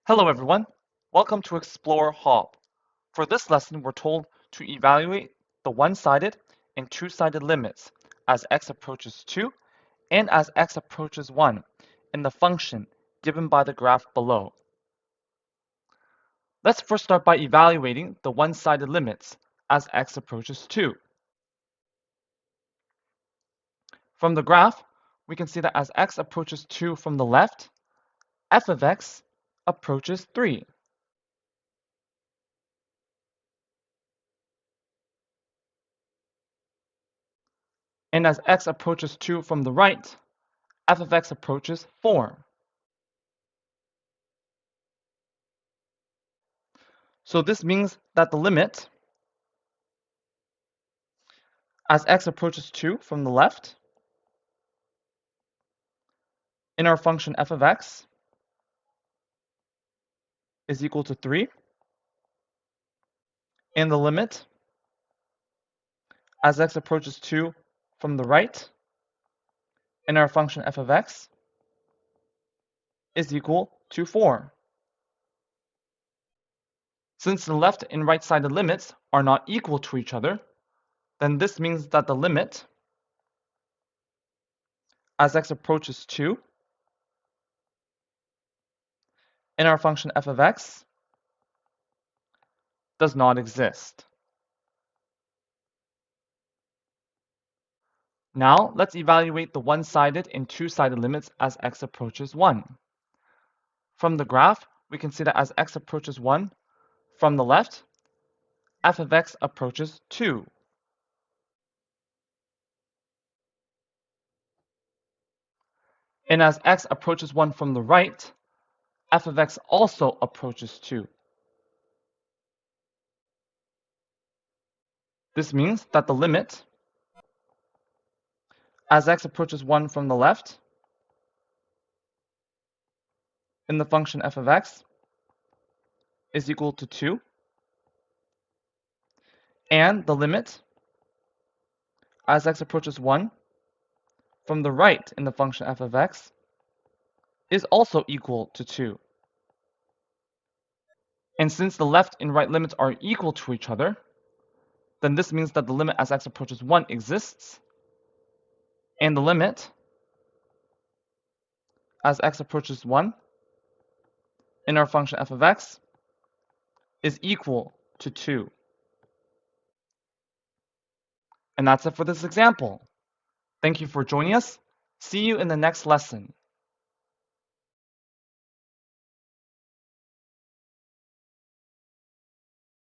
Hello everyone, welcome to Explore Hop. For this lesson, we're told to evaluate the one-sided and two-sided limits as x approaches 2 and as x approaches 1 in the function given by the graph below. Let's first start by evaluating the one-sided limits as x approaches 2. From the graph, we can see that as x approaches 2 from the left, f of x approaches 3. And as x approaches 2 from the right, f of x approaches 4. So this means that the limit as x approaches 2 from the left in our function f of x is equal to 3, and the limit as x approaches 2 from the right in our function f of x is equal to 4. Since the left and right-sided limits are not equal to each other, then this means that the limit as x approaches 2 in our function f of x does not exist. Now, let's evaluate the one-sided and two-sided limits as x approaches 1. From the graph, we can see that as x approaches 1 from the left, f of x approaches 2. And as x approaches 1 from the right, f of x also approaches 2. This means that the limit as x approaches 1 from the left in the function f of x is equal to 2, and the limit as x approaches 1 from the right in the function f of x is also equal to 2. And since the left and right limits are equal to each other, then this means that the limit as x approaches 1 exists, and the limit as x approaches 1 in our function f of x is equal to 2. And that's it for this example. Thank you for joining us. See you in the next lesson.